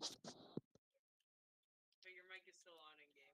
But your mic is still on in game.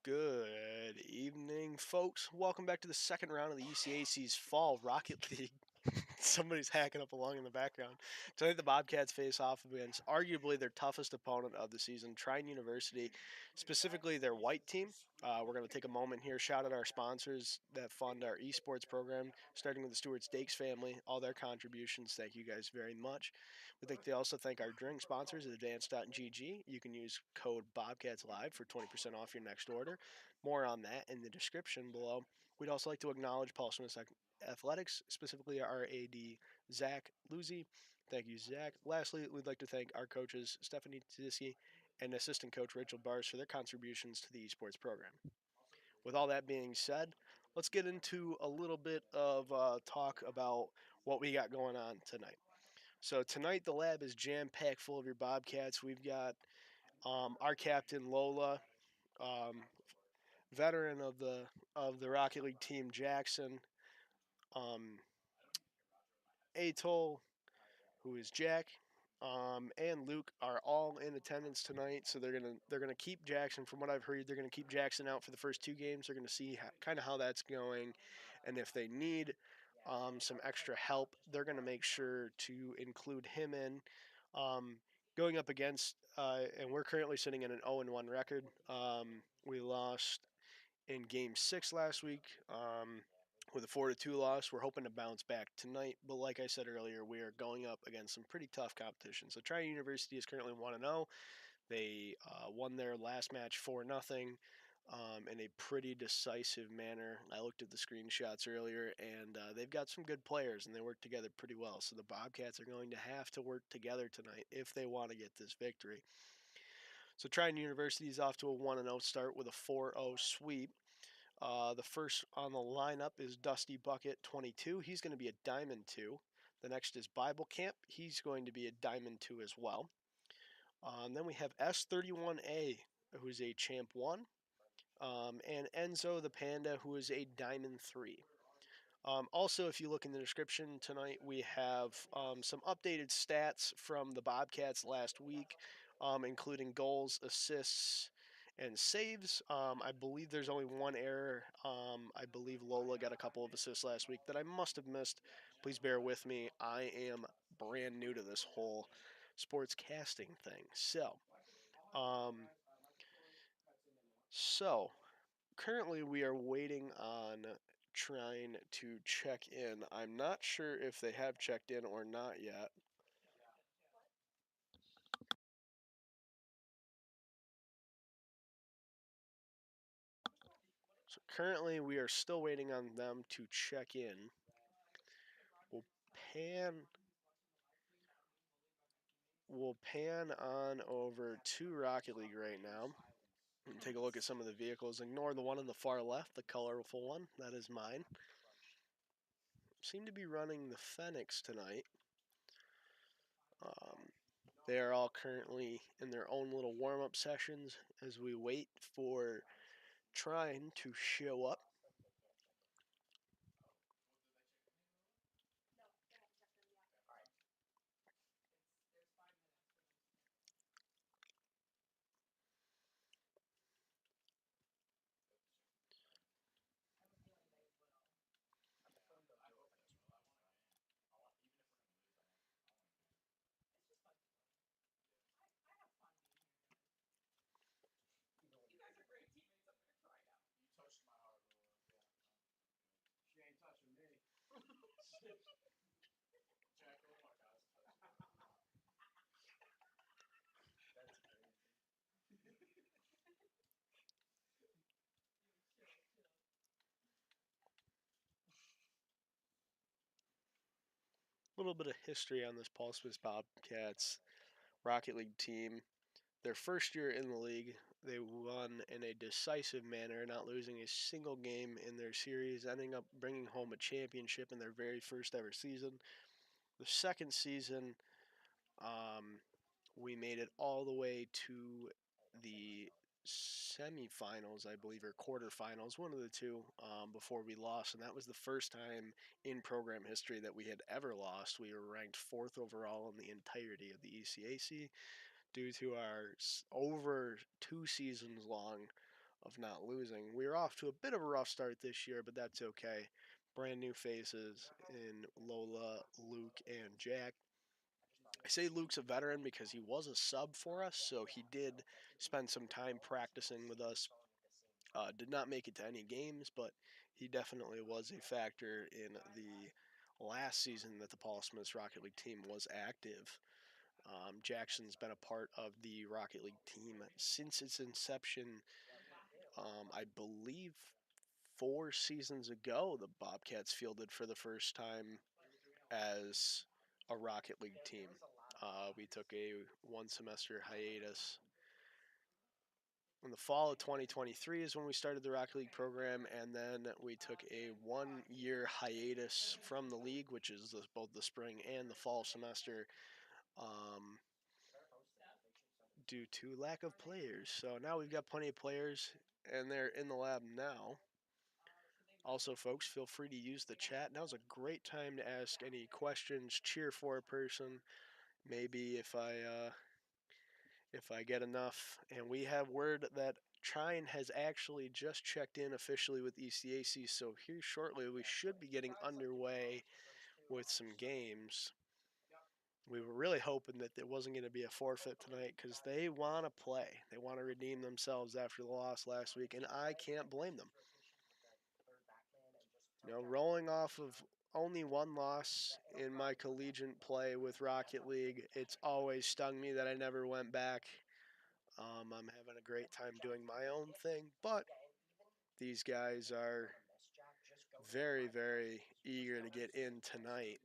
Good evening, folks. Welcome back to the second round of the ECAC's Fall Rocket League. Somebody's hacking up along in the background. Tonight, the Bobcats face off against arguably their toughest opponent of the season, Trine University, specifically their white team. We're going to take a moment here, shout out our sponsors that fund our esports program, starting with the Stewarts Dake family, all their contributions. Thank you guys very much. We'd like to also thank our drink sponsors at Advance.gg. You can use code Bobcats Live for 20% off your next order. More on that in the description below. We'd also like to acknowledge PSC Athletics, specifically our AD, Zach Luzi. Thank you, Zach. Lastly, we'd like to thank our coaches, Stephanie Tedeschi and assistant coach Rachel Bars, for their contributions to the esports program. With all that being said, let's get into a little bit of talk about what we got going on tonight. So tonight the lab is jam-packed full of your Bobcats. We've got our captain Lola, um, veteran of the Rocket League team Jackson, um, Atol, who is Jack, and Luke are all in attendance tonight. So they're gonna keep Jackson. From what I've heard, they're gonna keep Jackson out for the first two games. They're gonna see kind of how that's going, and if they need some extra help, they're gonna make sure to include him in. Going up against, and we're currently sitting in an 0-1 record. We lost in Game 6 last week. With a 4-2 loss. We're hoping to bounce back tonight, but like I said earlier, we are going up against some pretty tough competition. So Trine University is currently 1-0. They won their last match 4-0 in a pretty decisive manner. I looked at the screenshots earlier, and they've got some good players, and they work together pretty well. So the Bobcats are going to have to work together tonight if they want to get this victory. So Trine University is off to a 1-0 start with a 4-0 sweep. The first on the lineup is Dusty Bucket 22. He's going to be a Diamond 2. The next is Bible Camp. He's going to be a Diamond 2 as well. Then we have S31A, who's a Champ 1. And Enzo the Panda, who is a Diamond 3. Also, if you look in the description tonight, we have some updated stats from the Bobcats last week, including goals, assists, and saves. I believe there's only one error. I believe Lola got a couple of assists last week that I must have missed. Please bear with me. I am brand new to this whole sports casting thing. Um, so currently we are waiting on trying to check in. I'm not sure if they have checked in or not yet. So currently we are still waiting on them to check in. We'll pan we'll pan on over to Rocket League right now and take a look at some of the vehicles. Ignore the one on the far left, the colorful one. That is mine. Seem to be running the Phoenix tonight. Um, They are all currently in their own little warm-up sessions as we wait for Trine to show up. A little bit of history on this Pulse Bobcats Rocket League team. Their first year in the league, they won in a decisive manner, not losing a single game in their series, ending up bringing home a championship in their very first ever season. The second season, um, we made it all the way to the semifinals, I believe, or quarterfinals, one of the two, before we lost. And that was the first time in program history that we had ever lost. We were ranked fourth overall in the entirety of the ECAC due to our over 2 seasons long of not losing. We were off to a bit of a rough start this year, but that's okay. Brand new faces in Lola, Luke, and Jack. I say Luke's a veteran because he was a sub for us, so he did spend some time practicing with us. Did not make it to any games, but he definitely was a factor in the last season that the Paul Smith's Rocket League team was active. Jackson's been a part of the Rocket League team since its inception. I believe 4 seasons ago, the Bobcats fielded for the first time as a Rocket League team. We took a 1 semester hiatus. In the fall of 2023 is when we started the Rocket League program, and then we took a 1 year hiatus from the league, which is both the spring and the fall semester, um, due to lack of players. So now we've got plenty of players, and they're in the lab now. Also, folks, feel free to use the chat. Now's a great time to ask any questions, cheer for a person. Maybe if I get enough. And we have word that Trine has actually just checked in officially with ECAC, so here shortly we should be getting underway with some games. We were really hoping that there wasn't going to be a forfeit tonight because they want to play. They want to redeem themselves after the loss last week, and I can't blame them. Rolling off of only one loss in my collegiate play with Rocket League, it's always stung me that I never went back. I'm having a great time doing my own thing, but these guys are very, very eager to get in tonight.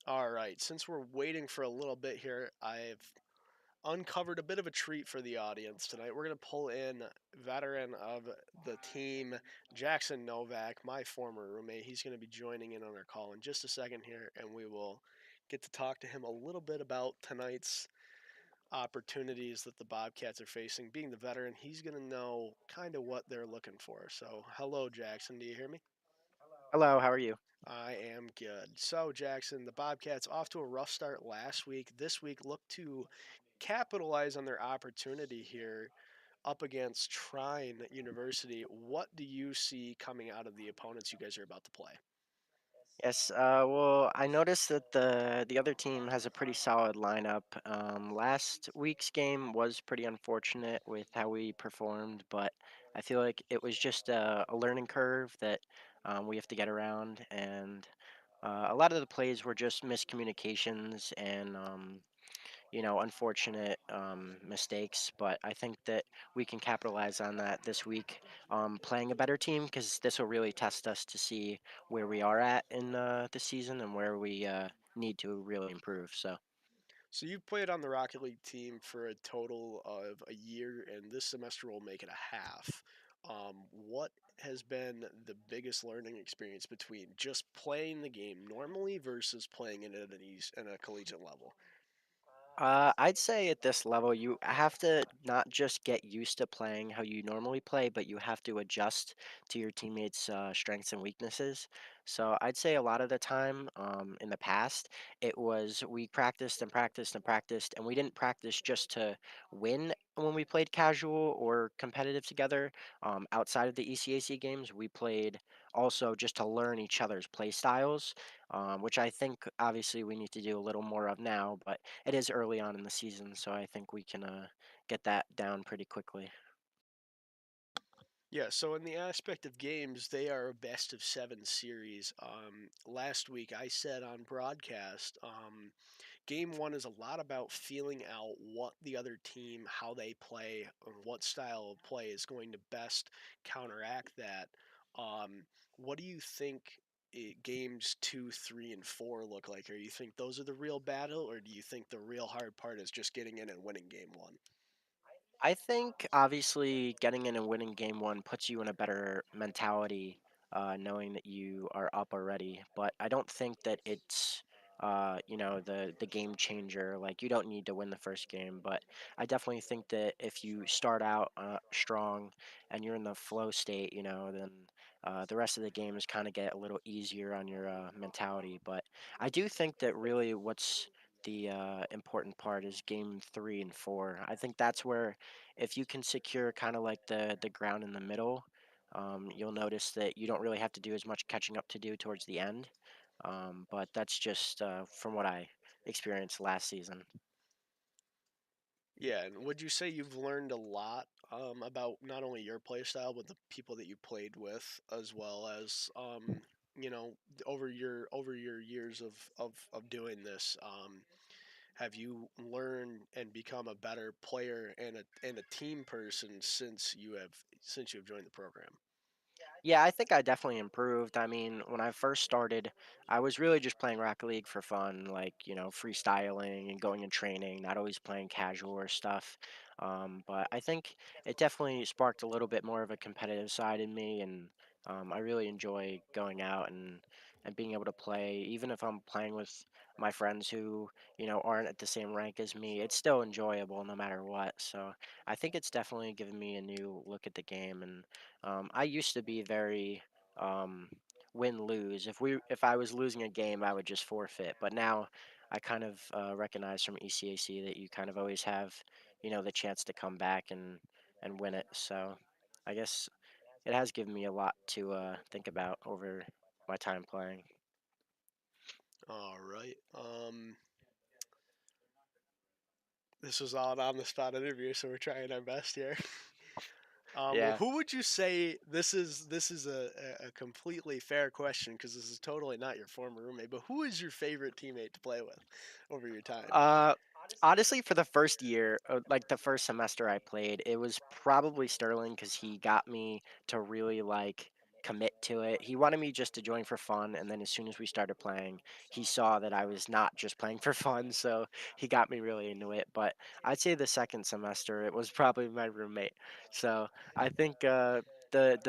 All right, since we're waiting for a little bit here, I've uncovered a bit of a treat for the audience tonight. We're going to pull in veteran of the team, Jackson Jnovak, my former roommate. He's going to be joining in on our call in just a second here, and we will get to talk to him a little bit about tonight's opportunities that the Bobcats are facing. Being the veteran, he's going to know kind of what they're looking for. So, hello, Jackson. Do you hear me? Hello, how are you? I am good. So, Jackson, the Bobcats off to a rough start last week. This week, look to capitalize on their opportunity here up against Trine University. What do you see coming out of the opponents you guys are about to play? Yes, well, I noticed that the other team has a pretty solid lineup. Last week's game was pretty unfortunate with how we performed, but I feel like it was just a learning curve that we have to get around, and a lot of the plays were just miscommunications and unfortunate mistakes. But I think that we can capitalize on that this week, playing a better team, because this will really test us to see where we are at in the season and where we need to really improve. So. So, you've played on the Rocket League team for a total of a year, and this semester will make it a half. What has been the biggest learning experience between just playing the game normally versus playing it at a collegiate level? I'd say at this level, you have to not just get used to playing how you normally play, but you have to adjust to your teammates' strengths and weaknesses. So I'd say a lot of the time in the past, it was we practiced and practiced and practiced, and we didn't practice just to win when we played casual or competitive together. Outside of the ECAC games, we played also just to learn each other's play styles, which I think obviously we need to do a little more of now, but it is early on in the season, so I think we can get that down pretty quickly. Yeah, so in the aspect of games, they are a best of seven series. Last week I said on broadcast, game one is a lot about feeling out what the other team, how they play, and what style of play is going to best counteract that. What do you think games two, three, and four look like? Or you think those are the real battle, or do you think the real hard part is just getting in and winning game one? I think obviously getting in and winning game one puts you in a better mentality, knowing that you are up already. But I don't think that it's the game changer. Like you don't need to win the first game, but I definitely think that if you start out strong and you're in the flow state, then the rest of the games kind of get a little easier on your mentality. But I do think that really what's the important part is game 3 and 4. I think that's where if you can secure kind of like the ground in the middle, you'll notice that you don't really have to do as much catching up to do towards the end. But that's just from what I experienced last season. Yeah, and would you say you've learned a lot about not only your play style but the people that you played with, as well as over your years of doing this? Have you learned and become a better player and a team person since you've joined the program? Yeah, I think I definitely improved. I mean, when I first started, I was really just playing Rocket League for fun, like, freestyling and going and training, not always playing casual or stuff. But I think it definitely sparked a little bit more of a competitive side in me, and I really enjoy going out and being able to play, even if I'm playing with my friends who, aren't at the same rank as me, it's still enjoyable no matter what. So I think it's definitely given me a new look at the game, and I used to be very um, win lose. If I was losing a game, I would just forfeit. But now I kind of recognize from ECAC that you kind of always have, the chance to come back and win it. So I guess it has given me a lot to think about over my time playing. All right. This was all an on the spot interview, so we're trying our best here. Well, Yeah. who would you say this is a completely fair question because this is totally not your former roommate, but who is your favorite teammate to play with over your time? Uh, Honestly, for the first year, like the first semester I played, it was probably Sterling because he got me to really like commit to it. He wanted me just to join for fun, and then as soon as we started playing, he saw that I was not just playing for fun, so he got me really into it. But I'd say the second semester, it was probably my roommate. So I think the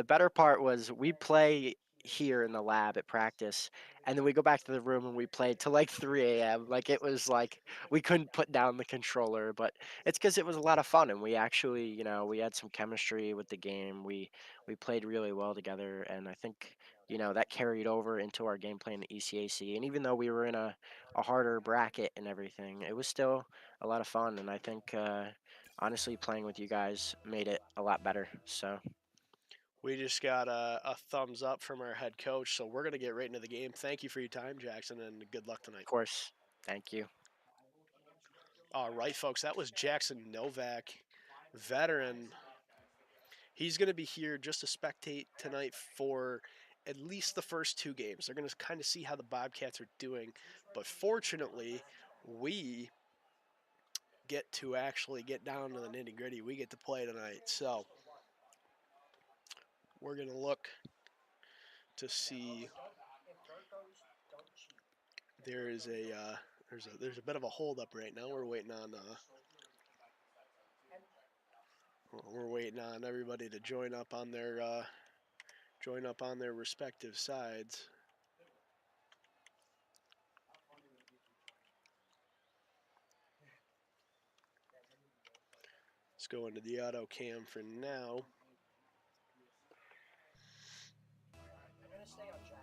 better part was we play here in the lab at practice, and then we go back to the room and we played till like 3 a.m. Like it was like we couldn't put down the controller, but it's because it was a lot of fun and we actually, we had some chemistry with the game. We played really well together, and I think that carried over into our gameplay in the ECAC. And even though we were in a harder bracket and everything, it was still a lot of fun. And I think honestly, playing with you guys made it a lot better. So of We just got a thumbs up from our head coach, so we're gonna get right into the game. Thank you for your time, Jackson, and good luck tonight. course, thank you. All right, folks, that was Jackson Jnovak, veteran. He's going to be here just to spectate tonight for at least the first two games. They're going to kind of see how the Bobcats are doing. But fortunately, we get to actually get down to the nitty gritty. We get to play tonight. So we're going to look to see. There is there's a bit of a holdup right now. We're waiting on everybody to join up on their respective sides. Let's go into the auto cam for now.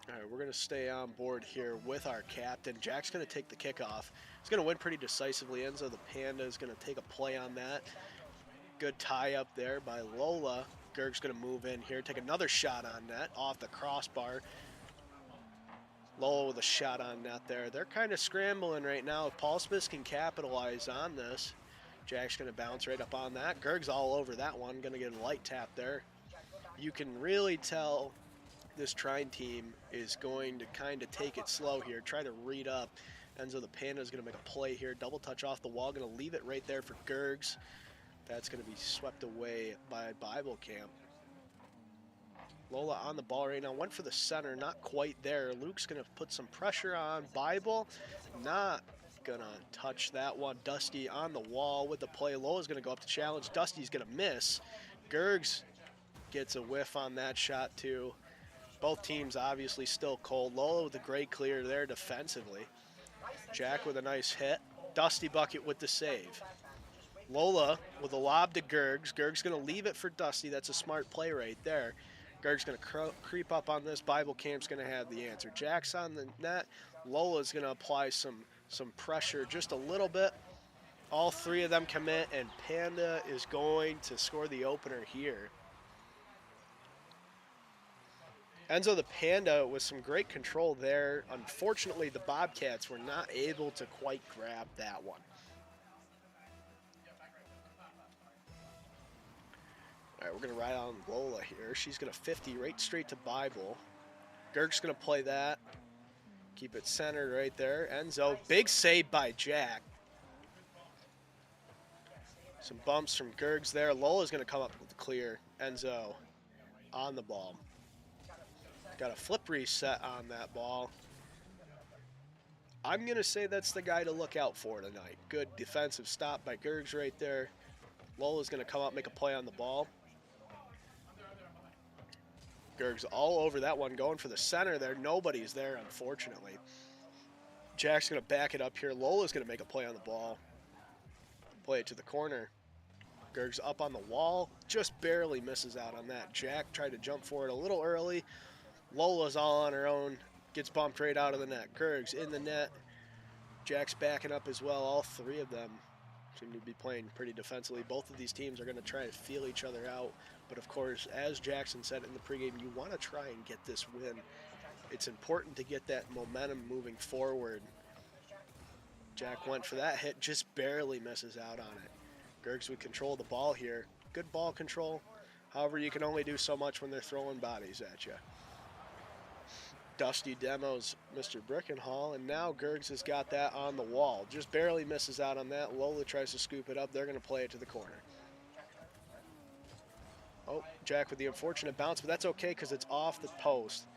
All right, we're going to stay on board here with our captain. Jack's going to take the kickoff. He's going to win pretty decisively. Enzo the Panda is going to take a play on that. Good tie up there by Lola. Gerg's going to move in here, take another shot on net off the crossbar. Lola with a shot on net there. They're kind of scrambling right now. If Paul Smith can capitalize on this, Jack's going to bounce right up on that. Gerg's all over that one. Going to get a light tap there. You can really tell this Trine team is going to kind of take it slow here, try to read up. Enzo the Panda is going to make a play here. Double touch off the wall. Going to leave it right there for Gergs. That's going to be swept away by Bible Camp. Lola on the ball right now. Went for the center. Not quite there. Luke's going to put some pressure on Bible. Not going to touch that one. Dusty on the wall with the play. Lola's going to go up to challenge. Dusty's going to miss. Gergs gets a whiff on that shot too. Both teams obviously still cold. Lola with a great clear there defensively. Jack with a nice hit. Dusty bucket with the save. Lola with a lob to Gergs. Gergs going to leave it for Dusty. That's a smart play right there. Gergs going to creep up on this. Bible Camp's going to have the answer. Jack's on the net. Lola's going to apply some pressure just a little bit. All three of them commit, and Panda is going to score the opener here. Enzo the Panda with some great control there. Unfortunately, the Bobcats were not able to quite grab that one. All right, we're going to ride on Lola here. She's going to 50 right straight to Bible. Gerg's going to play that. Keep it centered right there. Enzo, big save by Jack. Some bumps from Gergs there. Lola's going to come up with the clear. Enzo on the ball. Got a flip reset on that ball. I'm going to say that's the guy to look out for tonight. Good defensive stop by Gergs right there. Lola's going to come up, make a play on the ball. Gergs all over that one, going for the center there. Nobody's there, unfortunately. Jack's going to back it up here. Lola's going to make a play on the ball. Play it to the corner. Gergs up on the wall. Just barely misses out on that. Jack tried to jump for it a little early. Lola's all on her own. Gets bumped right out of the net. Gergs in the net. Jack's backing up as well. All three of them seem to be playing pretty defensively. Both of these teams are going to try to feel each other out. But of course, as Jackson said in the pregame, you want to try and get this win. It's important to get that momentum moving forward. Jack went for that hit, just barely misses out on it. Gergs would control the ball here. Good ball control. However, you can only do so much when they're throwing bodies at you. Dusty demos Mr. Brickenhall, and now Gergs has got that on the wall. Just barely misses out on that. Lola tries to scoop it up. They're going to play it to the corner. Oh, Jack with the unfortunate bounce, but that's okay because it's off the post.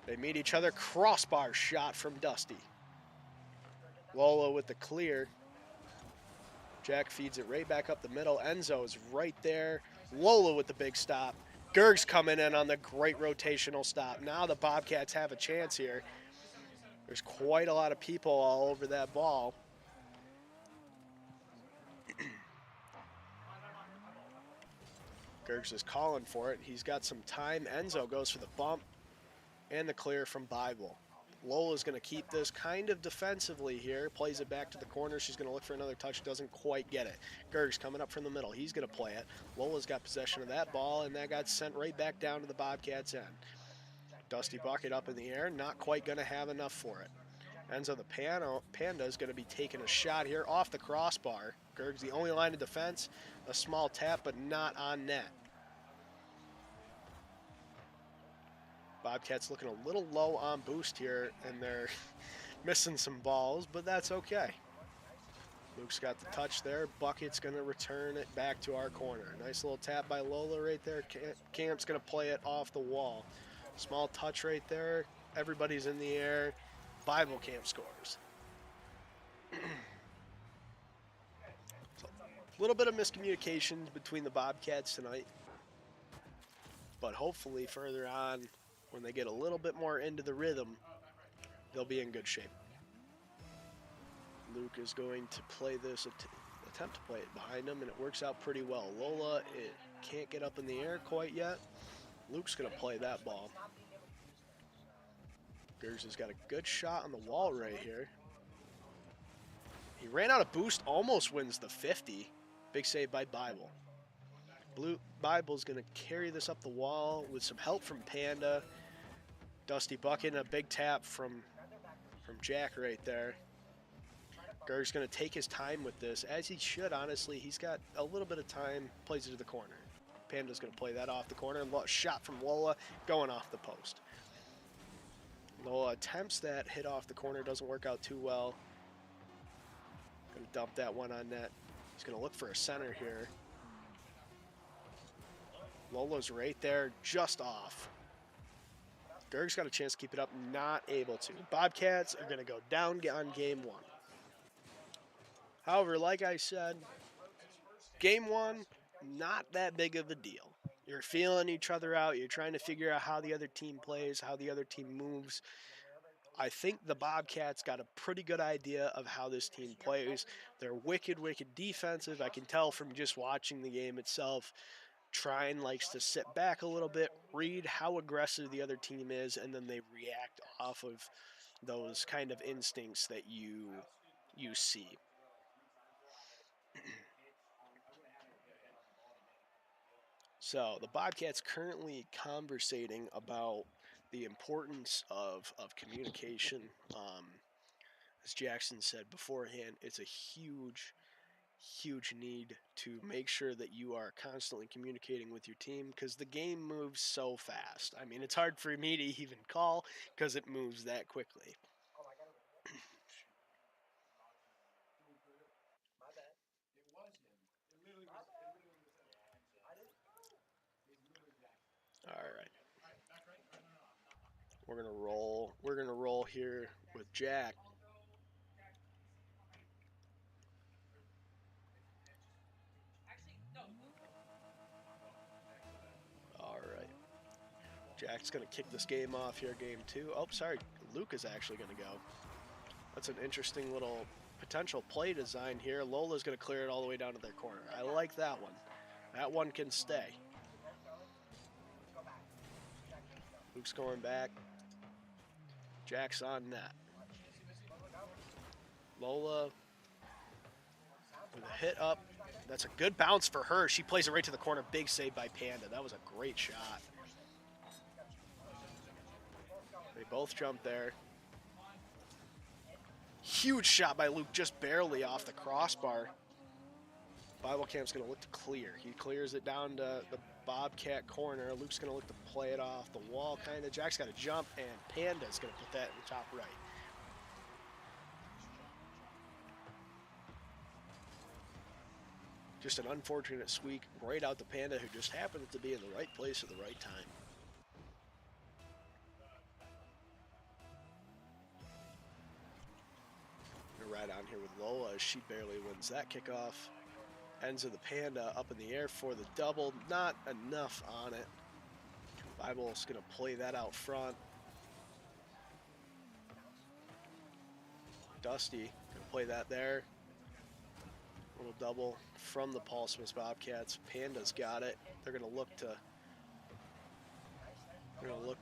They meet each other. Crossbar shot from Dusty. Lola with the clear. Jack feeds it right back up the middle. Enzo's right there. Lola with the big stop. Gergs coming in on the great rotational stop. Now the Bobcats have a chance here. There's quite a lot of people all over that ball. Gergs is calling for it. He's got some time. Enzo goes for the bump and the clear from Bible. Lola's going to keep this kind of defensively here. Plays it back to the corner. She's going to look for another touch. Doesn't quite get it. Gergs coming up from the middle. He's going to play it. Lola's got possession of that ball, and that got sent right back down to the Bobcats' end. Dusty bucket up in the air. Not quite going to have enough for it. Enzo the Panda is going to be taking a shot here off the crossbar. Gergs the only line of defense. A small tap, but not on net. Bobcats looking a little low on boost here, and they're missing some balls, but that's okay. Luke's got the touch there. Bucket's going to return it back to our corner. Nice little tap by Lola right there. Camp's going to play it off the wall. Small touch right there. Everybody's in the air. Bible Camp scores. So, a little bit of miscommunication between the Bobcats tonight, but hopefully further on, when they get a little bit more into the rhythm, they'll be in good shape. Luke is going to play this, attempt to play it behind him, and it works out pretty well. Lola, it can't get up in the air quite yet. Luke's going to play that ball. Gers has got a good shot on the wall right here. He ran out of boost, almost wins the 50. Big save by Bible. Bible's going to carry this up the wall with some help from Panda. Dusty bucket and a big tap from Jack right there. Gerg's going to take his time with this, as he should, honestly. He's got a little bit of time, plays it to the corner. Panda's going to play that off the corner. Shot from Lola, going off the post. Lola attempts that hit off the corner, doesn't work out too well. Going to dump that one on net. He's going to look for a center here. Lola's right there, just off. Gerg's got a chance to keep it up, not able to. Bobcats are going to go down on game one. However, like I said, game one, not that big of a deal. You're feeling each other out. You're trying to figure out how the other team plays, how the other team moves. I think the Bobcats got a pretty good idea of how this team plays. They're wicked, wicked defensive. I can tell from just watching the game itself. Trine likes to sit back a little bit, read how aggressive the other team is, and then they react off of those kind of instincts that you see. So the Bobcats currently conversating about the importance of communication. As Jackson said beforehand, it's a huge need to make sure that you are constantly communicating with your team because the game moves so fast. I mean, it's hard for me to even call because it moves that quickly. All right. We're gonna roll. We're gonna roll here with Jack. All right. Jack's gonna kick this game off here, game two. Oh, sorry. Luke is actually gonna go. That's an interesting little potential play design here. Lola's gonna clear it all the way down to their corner. I like that one. That one can stay. Luke's going back. Jack's on net. Lola with a hit up. That's a good bounce for her. She plays it right to the corner. Big save by Panda. That was a great shot. They both jumped there. Huge shot by Luke, just barely off the crossbar. Bible Camp's going to look to clear. He clears it down to the Bobcat corner. Luke's going to look to play it off the wall, kind of. Jack's got to jump, and Panda's going to put that in the top right. Just an unfortunate squeak right out to Panda, who just happened to be in the right place at the right time. Right on here with Lola as she barely wins that kickoff. Ends of the Panda up in the air for the double. Not enough on it. Bible's going to play that out front. Dusty going to play that there. Little double from the Paul Smith Bobcats. Panda's got it. They're going to look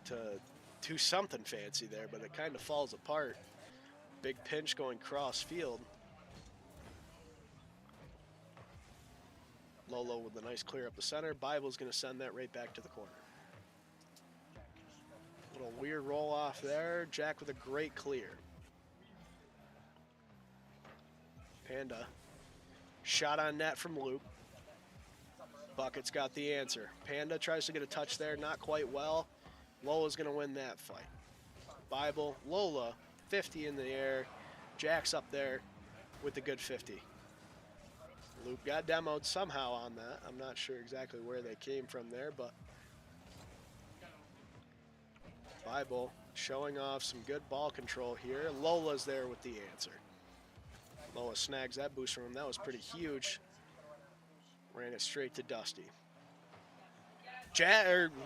to do something fancy there, but it kind of falls apart. Big pinch going cross field. Lolo with a nice clear up the center. Bible's going to send that right back to the corner. Little weird roll off there. Jack with a great clear. Panda. Shot on net from Luke. Bucket's got the answer. Panda tries to get a touch there. Not quite well. Lola's going to win that fight. Bible. Lola. 50 in the air. Jack's up there with the good 50. Luke got demoed somehow on that. I'm not sure exactly where they came from there, but Bible showing off some good ball control here. Lola's there with the answer. Lola snags that boost from him. That was pretty huge. Ran it straight to Dusty.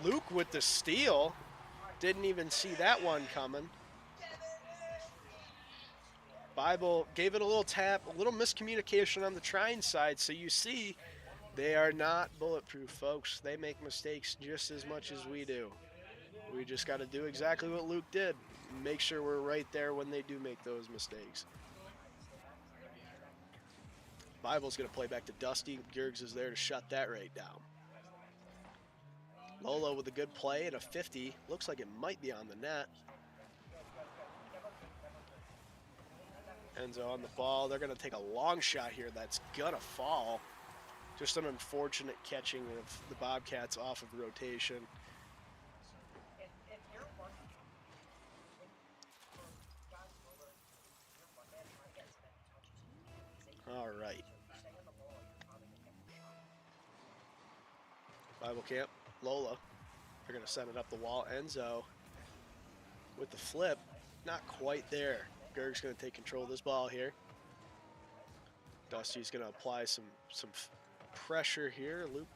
Luke with the steal. Didn't even see that one coming. Bible gave it a little tap, a little miscommunication on the Trine side. So you see, they are not bulletproof, folks. They make mistakes just as much as we do. We just got to do exactly what Luke did. make sure we're right there when they do make those mistakes. Bible's going to play back to Dusty. Gergs is there to shut that right down. Lola with a good play and a 50. Looks like it might be on the net. Enzo on the ball. They're going to take a long shot here. That's going to fall. Just an unfortunate catching of the Bobcats off of rotation. All right. Bible camp. Lola. They're going to send it up the wall. Enzo with the flip. Not quite there. Gerg's going to take control of this ball here. Dusty's going to apply some pressure here. Luke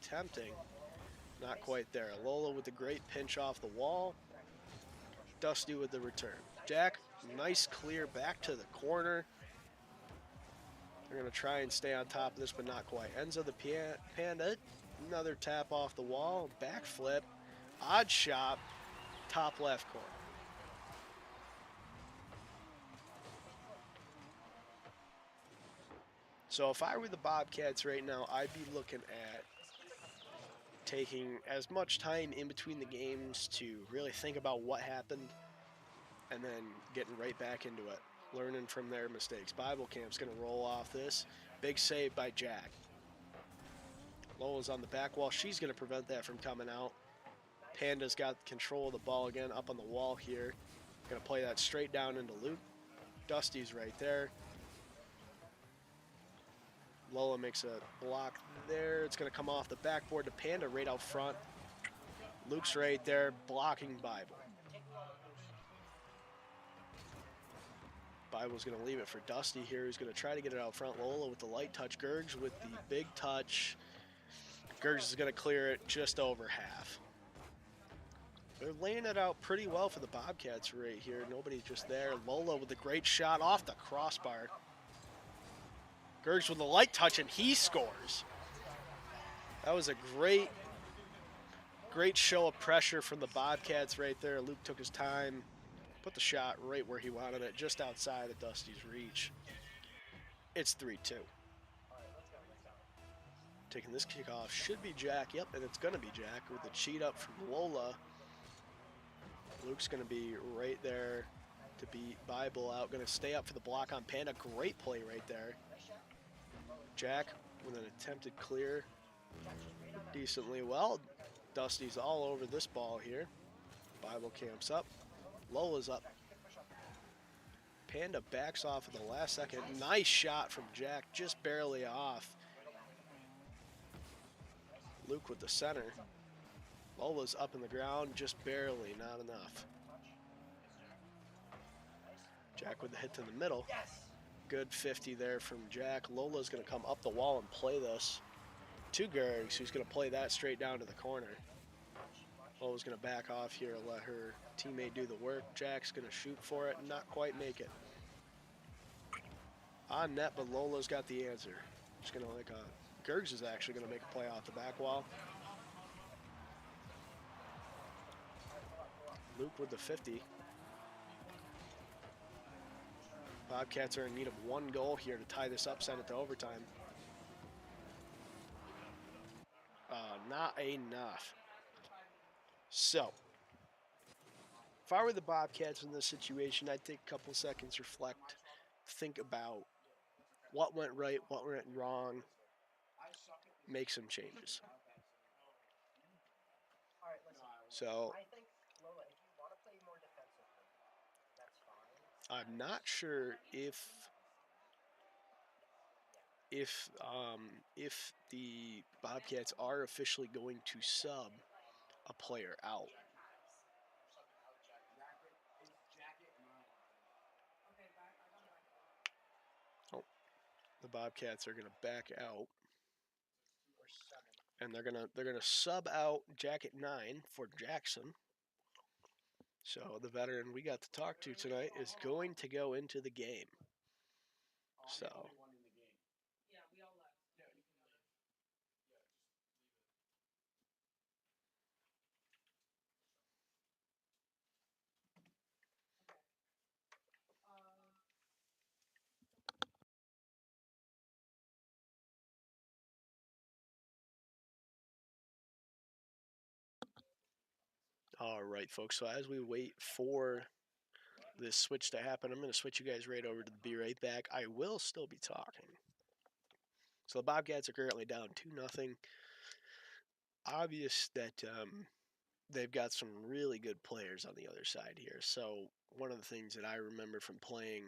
attempting. Not quite there. Lola with the great pinch off the wall. Dusty with the return. Jack, nice clear back to the corner. They're going to try and stay on top of this, but not quite. Enzo the Panda. Another tap off the wall. Backflip. Odd shot. Top left corner. So if I were the Bobcats right now, I'd be looking at taking as much time in between the games to really think about what happened and then getting right back into it, learning from their mistakes. Bible Camp's going to roll off this. Big save by Jack. Lola's on the back wall. She's going to prevent that from coming out. Panda's got control of the ball again up on the wall here. Going to play that straight down into Luke. Dusty's right there. Lola makes a block there. It's going to come off the backboard to Panda right out front. Luke's right there blocking Bible. Bible's going to leave it for Dusty here. He's going to try to get it out front. Lola with the light touch. Gergs with the big touch. Gergs is going to clear it just over half. They're laying it out pretty well for the Bobcats right here. Nobody's just there. Lola with a great shot off the crossbar. Gergs with a light touch, and he scores. That was a great show of pressure from the Bobcats right there. Luke took his time, put the shot right where he wanted it, just outside of Dusty's reach. It's 3-2. Taking this kickoff should be Jack. Yep, and it's going to be Jack with the cheat up from Lola. Luke's going to be right there to beat Bible out. Going to stay up for the block on Panda. Great play right there. Jack with an attempted clear decently well. Dusty's all over this ball here. Bible camps up. Lola's up. Panda backs off at the last second. Nice shot from Jack, just barely off. Luke with the center. Lola's up in the ground, just barely, not enough. Jack with the hit to the middle. Good 50 there from Jack. Lola's going to come up the wall and play this to Gergs, who's going to play that straight down to the corner. Lola's going to back off here and let her teammate do the work. Jack's going to shoot for it and not quite make it. On net, but Lola's got the answer. Just going to like Gergs is actually going to make a play off the back wall. Luke with the 50. Bobcats are in need of one goal here to tie this up, send it to overtime. Not enough. So, if I were the Bobcats in this situation, I'd take a couple seconds, reflect, think about what went right, what went wrong, make some changes. So, I'm not sure if the Bobcats are officially going to sub a player out. Oh, the Bobcats are going to back out, and they're gonna sub out Jacket 9 for Jackson. So the veteran we got to talk to tonight is going to go into the game. So. All right, folks. So as we wait for this switch to happen, I'm going to switch you guys right over to the Be Right Back. I will still be talking. So the Bobcats are currently down 2-0. Obvious that they've got some really good players on the other side here. So one of the things that I remember from playing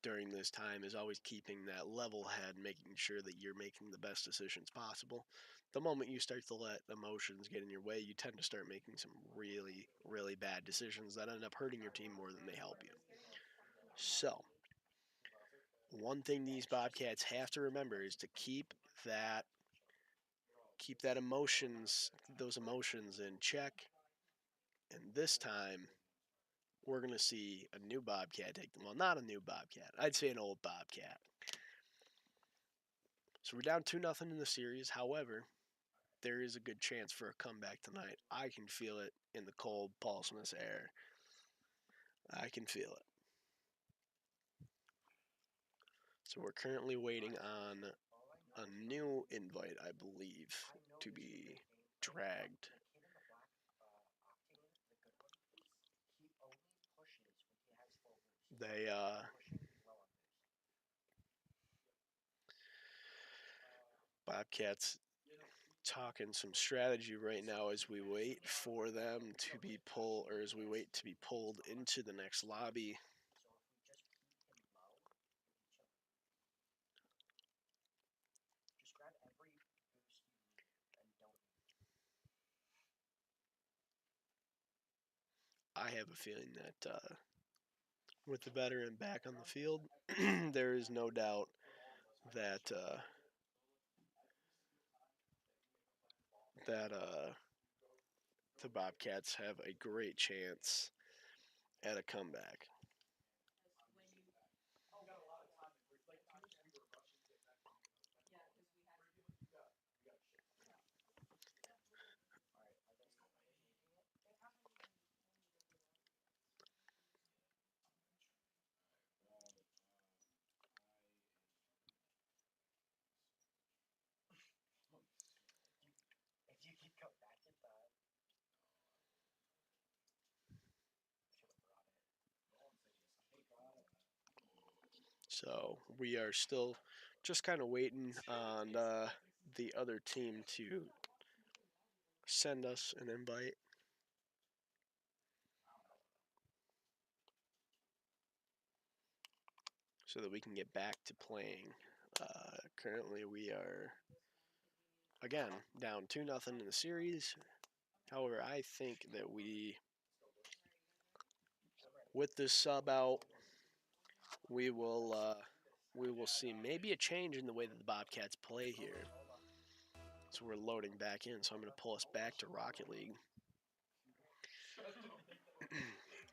during this time is always keeping that level head, making sure that you're making the best decisions possible. The moment you start to let emotions get in your way, you tend to start making some really, really bad decisions that end up hurting your team more than they help you. So, one thing these Bobcats have to remember is to keep that those emotions in check. And this time, we're going to see a new Bobcat take them. Well, not a new Bobcat. I'd say an old Bobcat. So we're down 2-0 in the series. However, there is a good chance for a comeback tonight. I can feel it in the cold, pulseless air. I can feel it. So we're currently waiting on a new invite, I believe, to be dragged. They Bobcats talking some strategy right now as we wait for them to be pulled into the next lobby. I have a feeling that with the veteran back on the field, there is no doubt that the Bobcats have a great chance at a comeback. So we are still just kind of waiting on the other team to send us an invite. So that we can get back to playing. Currently we are, again, down 2-0 in the series. However, I think that with this sub out, we will see maybe a change in the way that the Bobcats play here. So we're loading back in, so I'm going to pull us back to Rocket League.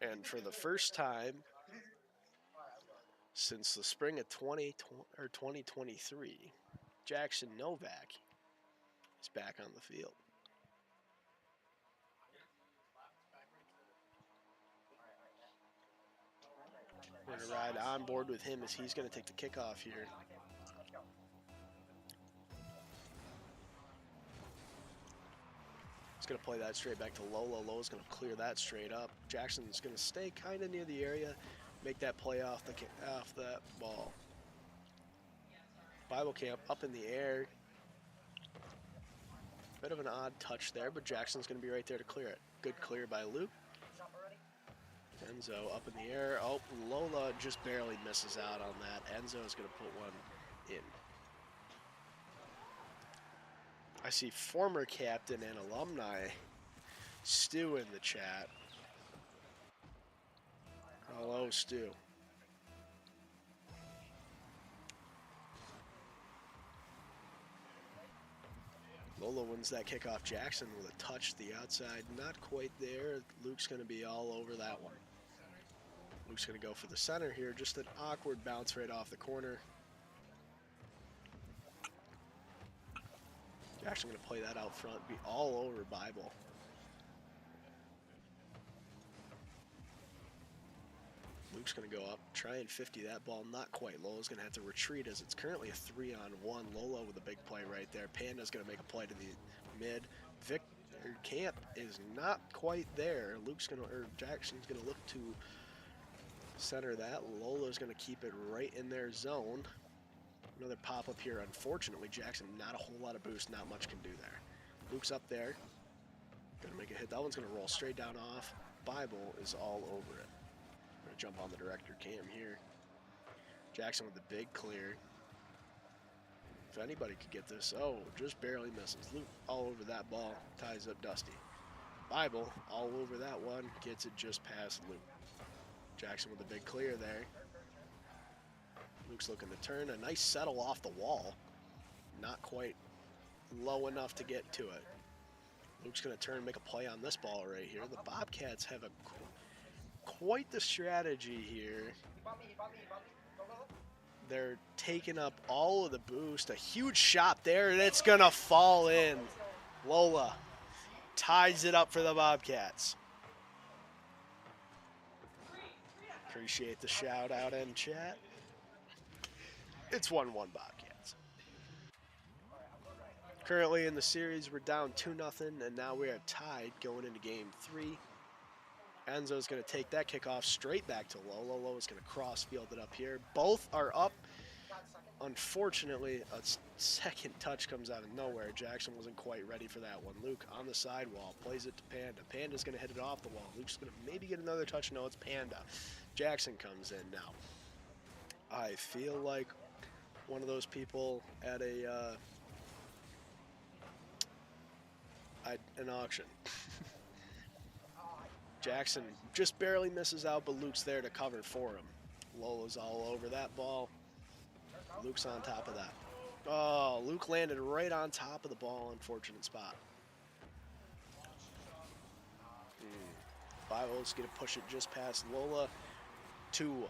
And for the first time since the spring of 2023, Jnovak is back on the field. We're going to ride on board with him as he's going to take the kickoff here. He's going to play that straight back to Lola. Lola's going to clear that straight up. Jackson's going to stay kind of near the area, make that play off that ball. Bible Camp up in the air. Bit of an odd touch there, but Jackson's going to be right there to clear it. Good clear by Luke. Enzo up in the air. Oh, Lola just barely misses out on that. Enzo is going to put one in. I see former captain and alumni Stu in the chat. Hello, Stu. Lola wins that kickoff. Jackson with a touch to the outside. Not quite there. Luke's going to be all over that one. Luke's going to go for the center here. Just an awkward bounce right off the corner. Jackson going to play that out front. Be all over Bible. Luke's going to go up, try and 50 that ball. Not quite. Lola's going to have to retreat as it's currently a 3-on-1. Lola with a big play right there. Panda's going to make a play to the mid. Vic camp is not quite there. Jackson's gonna look to center that. Lola's gonna keep it right in their zone. Another pop up here. Unfortunately, Jackson, not a whole lot of boost, not much can do there. Luke's up there. Gonna make a hit. That one's gonna roll straight down off. Bible is all over it. Gonna jump on the director cam here. Jackson with the big clear. If anybody could get this, oh, just barely misses. Luke all over that ball, ties up Dusty. Bible all over that one, gets it just past Luke. Jackson with the big clear there. Luke's looking to turn, a nice settle off the wall. Not quite low enough to get to it. Luke's gonna turn and make a play on this ball right here. The Bobcats have quite the strategy here. They're taking up all of the boost. A huge shot there, and it's gonna fall in. Lola ties it up for the Bobcats. Appreciate the shout out in chat. It's 1-1 Bobcats. Currently in the series, we're down 2-0, and now we are tied going into game 3. Enzo's going to take that kickoff straight back to Lola. Lola's going to cross field it up here. Both are up. Unfortunately, a second touch comes out of nowhere. Jackson wasn't quite ready for that one. Luke on the sidewall, plays it to Panda. Panda's going to hit it off the wall. Luke's going to maybe get another touch. No, it's Panda. Jackson comes in now. I feel like one of those people at an auction. Jackson just barely misses out, but Luke's there to cover for him. Lola's all over that ball. Luke's on top of that. Oh, Luke landed right on top of the ball. Unfortunate spot. Bible's going to push it just past Lola. 2-1.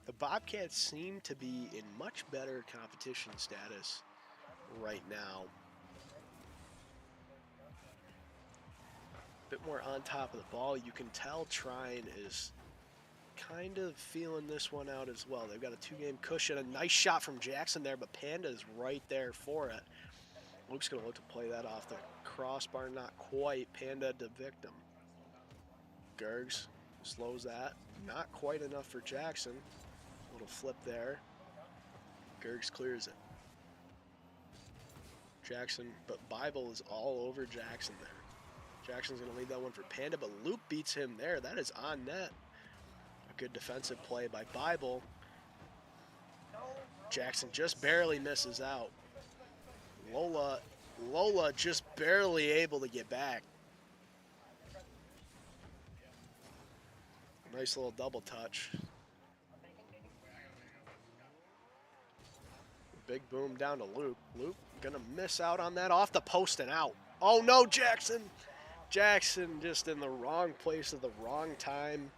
The Bobcats seem to be in much better competition status right now. A bit more on top of the ball. You can tell Trine is kind of feeling this one out as well. They've got a 2-game cushion. A nice shot from Jackson there, but Panda's right there for it. Luke's going to look to play that off the crossbar. Not quite. Panda to victim. Gergs slows that. Not quite enough for Jackson. Little flip there. Gergs clears it. Jackson, but Bible is all over Jackson there. Jackson's going to lead that one for Panda, but Luke beats him there. That is on net. A good defensive play by Bible. Jackson just barely misses out. Lola just barely able to get back. Nice little double touch. Big boom down to Luke. Luke gonna miss out on that off the post and out. Oh no, Jackson! Jackson just in the wrong place at the wrong time.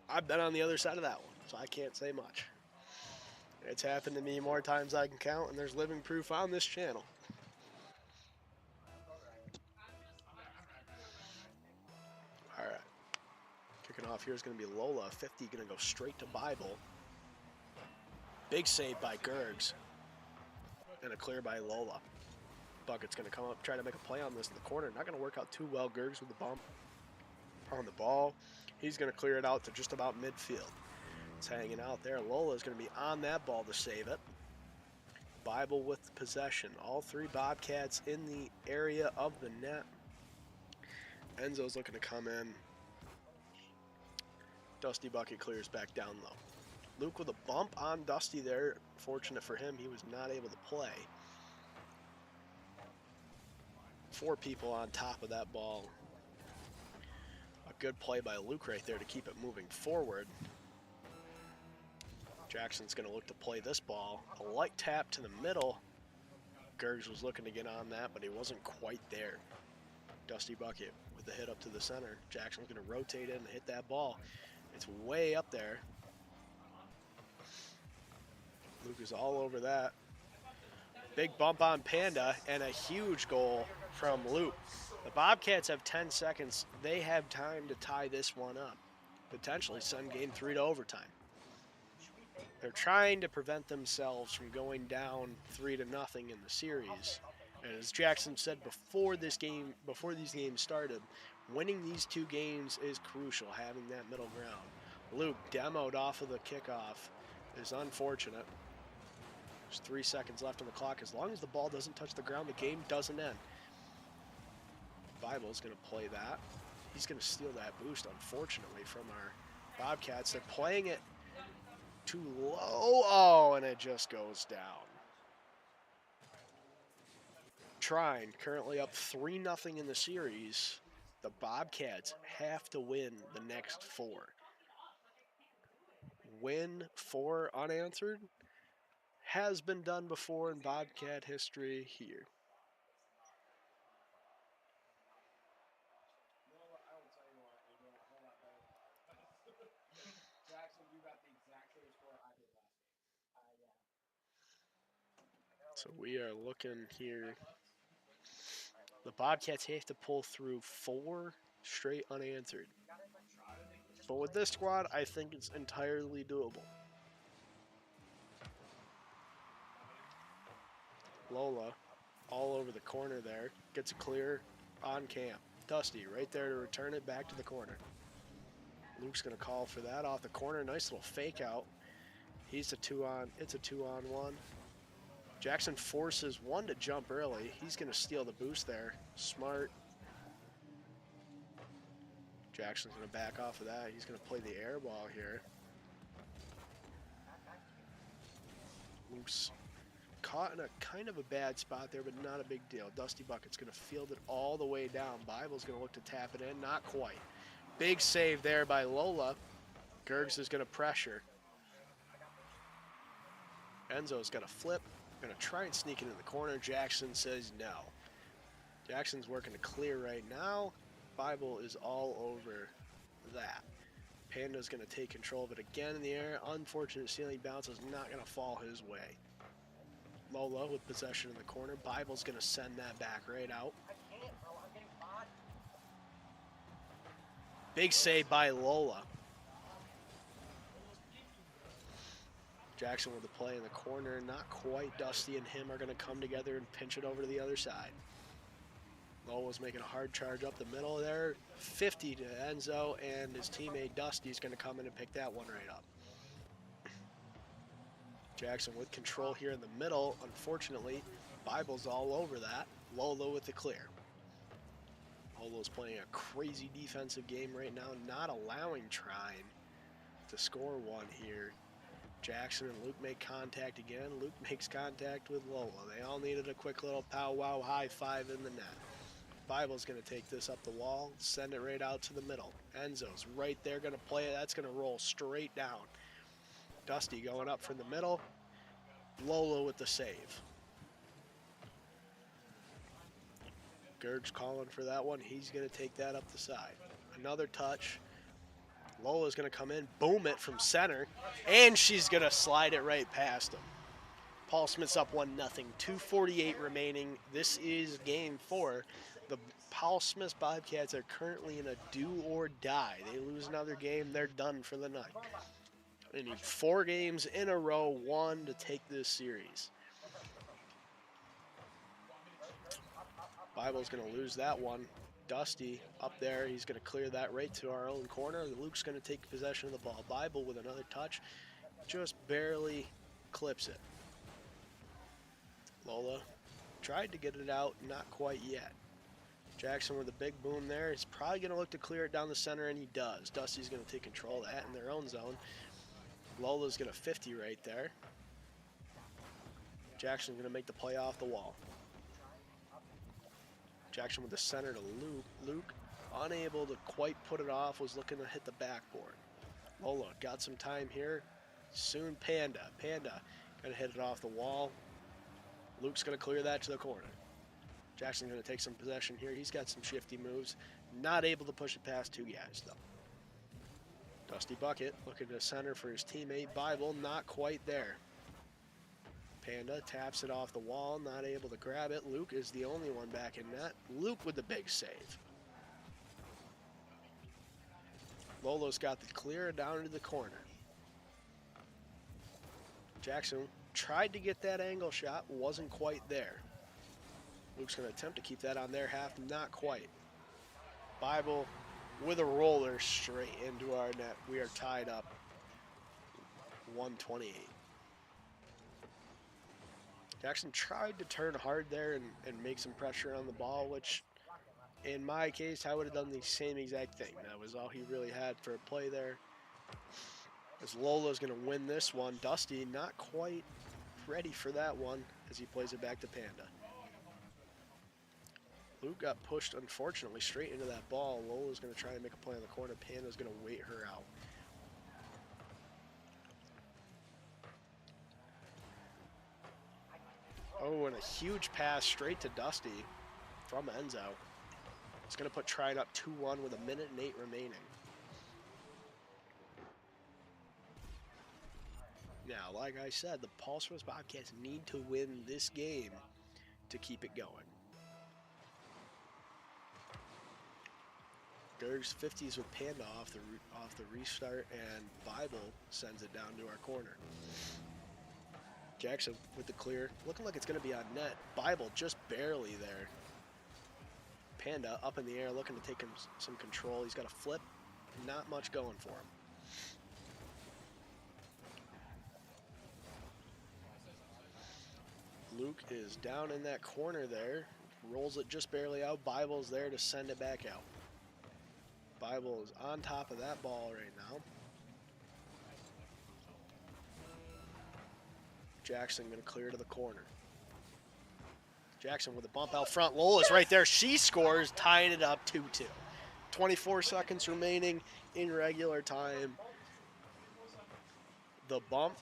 I've been on the other side of that one, so I can't say much. It's happened to me more times than I can count, and there's living proof on this channel. All right. Kicking off here is going to be Lola. 50 going to go straight to Bible. Big save by Gergs. And a clear by Lola. Bucket's going to come up, try to make a play on this in the corner. Not going to work out too well. Gergs with the bump on the ball. He's going to clear it out to just about midfield. It's hanging out there. Lola is going to be on that ball to save it. Bible with possession. All 3 Bobcats in the area of the net. Enzo's looking to come in. Dusty Bucket clears back down low. Luke with a bump on Dusty there. Fortunate for him, he was not able to play. 4 people on top of that ball. A good play by Luke right there to keep it moving forward. Jackson's going to look to play this ball. A light tap to the middle. Gergs was looking to get on that, but he wasn't quite there. Dusty Bucket with the hit up to the center. Jackson's going to rotate in and hit that ball. It's way up there. Luke is all over that. Big bump on Panda and a huge goal from Luke. The Bobcats have 10 seconds. They have time to tie this one up, potentially send game 3 to overtime. They're trying to prevent themselves from going down 3-0 in the series. And as Jackson said before these games started, winning these 2 games is crucial, having that middle ground. Luke demoed off of the kickoff is unfortunate. There's 3 seconds left on the clock. As long as the ball doesn't touch the ground, the game doesn't end. Bible's going to play that. He's going to steal that boost, unfortunately, from our Bobcats. They're playing it too low. Oh, and it just goes down. Trine currently up 3-0 in the series. The Bobcats have to win the next 4. Win 4 unanswered has been done before in Bobcat history here. So we are looking here. The Bobcats have to pull through 4 straight unanswered. But with this squad, I think it's entirely doable. Lola, all over the corner there, gets a clear on camp. Dusty right there to return it back to the corner. Luke's going to call for that off the corner. Nice little fake out. It's a 2-on-1. Jackson forces one to jump early. He's going to steal the boost there. Smart. Jackson's going to back off of that. He's going to play the air ball here. Luke's caught in a kind of a bad spot there, but not a big deal. Dusty Bucket's going to field it all the way down. Bible's going to look to tap it in. Not quite. Big save there by Lola. Gergs is going to pressure. Enzo's got a flip. Going to try and sneak it in the corner. Jackson says no. Jackson's working to clear right now. Bible is all over that. Panda's going to take control of it again in the air. Unfortunate ceiling bounce is not going to fall his way. Lola with possession in the corner. Bible's going to send that back right out. Big save by Lola. Jackson with the play in the corner. Not quite. Dusty and him are going to come together and pinch it over to the other side. Lola's making a hard charge up the middle there. 50 to Enzo, and his teammate Dusty's going to come in and pick that one right up. Jackson with control here in the middle. Unfortunately, Bible's all over that. Lola with the clear. Lola's playing a crazy defensive game right now, not allowing Trine to score one here. Jackson and Luke make contact again. Luke makes contact with Lola. They all needed a quick little powwow high five in the net. Bible's going to take this up the wall, send it right out to the middle. Enzo's right there going to play it. That's going to roll straight down. Dusty going up from the middle. Lola with the save. Gerg's calling for that one. He's going to take that up the side. Another touch. Lola's going to come in, boom it from center, and she's going to slide it right past him. Paul Smith's up 1-0, 2:48 remaining. This is game 4. The Paul Smith Bobcats are currently in a do or die. They lose another game, they're done for the night. They need 4 games in a row, 1 to take this series. Bible's going to lose that one. Dusty up there, he's going to clear that right to our own corner. Luke's going to take possession of the ball. Bible with another touch, just barely clips it. Lola tried to get it out, not quite yet. Jackson with a big boom there. He's probably going to look to clear it down the center, and he does. Dusty's going to take control of that in their own zone. Lola's going to 50 right there. Jackson's going to make the play off the wall. Jackson with the center to Luke. Luke, unable to quite put it off, was looking to hit the backboard. Lola got some time here. Soon Panda. Panda going to hit it off the wall. Luke's going to clear that to the corner. Jackson's going to take some possession here. He's got some shifty moves. Not able to push it past 2 guys, though. Dusty Bucket looking to center for his teammate. Bible not quite there. Panda taps it off the wall, not able to grab it. Luke is the only one back in net. Luke with the big save. Lolo's got the clear down into the corner. Jackson tried to get that angle shot, wasn't quite there. Luke's going to attempt to keep that on their half, not quite. Bible with a roller straight into our net. We are tied up 128. Jackson tried to turn hard there and make some pressure on the ball, which in my case, I would have done the same exact thing. That was all he really had for a play there. As Lola's going to win this one. Dusty not quite ready for that one as he plays it back to Panda. Luke got pushed, unfortunately, straight into that ball. Lola's going to try and make a play in the corner. Panda's going to wait her out. Oh, and a huge pass straight to Dusty from Enzo. It's going to put Trine up 2-1 with 1:08 remaining. Now, like I said, the Stewarts Bobcats need to win this game to keep it going. Gerg's 50s with Panda off the restart, and Bible sends it down to our corner. Jackson with the clear, looking like it's going to be on net. Bible just barely there. Panda up in the air, looking to take him some control. He's got a flip, not much going for him. Luke is down in that corner there, rolls it just barely out. Bible's there to send it back out. Bible is on top of that ball right now. Jackson going to clear to the corner. Jackson with a bump out front. Lola's right there. She scores, tying it up 2-2. 24 seconds remaining in regular time. The bump.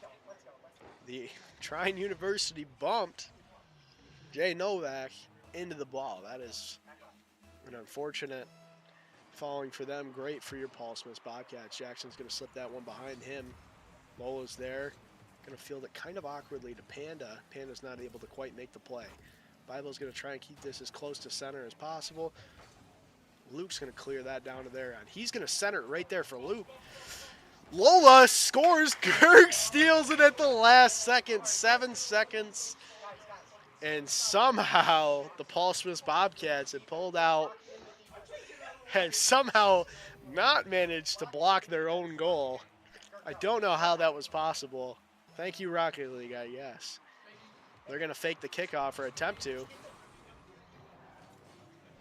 The Trine University bumped Jnovak into the ball. That is an unfortunate falling for them. Great for your Stewarts Bobcats. Jackson's going to slip that one behind him. Lola's there. Going to field it kind of awkwardly to Panda. Panda's not able to quite make the play. Bible's going to try and keep this as close to center as possible. Luke's going to clear that down to there, and he's going to center it right there for Luke. Lola scores. Gerg steals it at the last second, 7 seconds. And somehow the Stewarts Bobcats had pulled out and somehow not managed to block their own goal. I don't know how that was possible. Thank you, Rocket League, I guess. They're going to fake the kickoff or attempt to.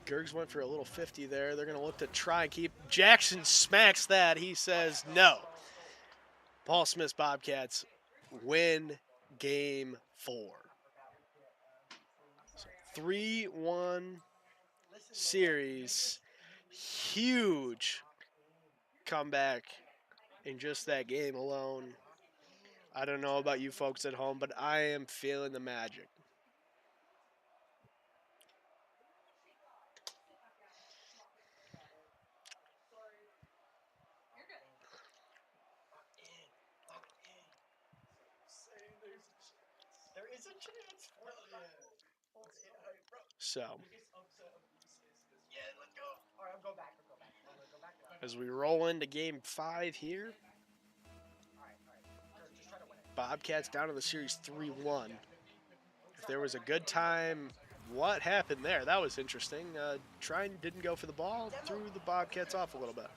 Gergs went for a little 50 there. They're going to look to try and keep. Jackson smacks that. He says no. Stewarts Bobcats win game 4. So 3-1 series. Huge comeback in just that game alone. I don't know about you folks at home, but I am feeling the magic. There is a chance. So, Yeah, let's go. All right, I'll go back. as we roll into game 5 here, Bobcats down in the series 3-1. If there was a good time, what happened there? That was interesting. Trine didn't go for the ball, threw the Bobcats off a little bit.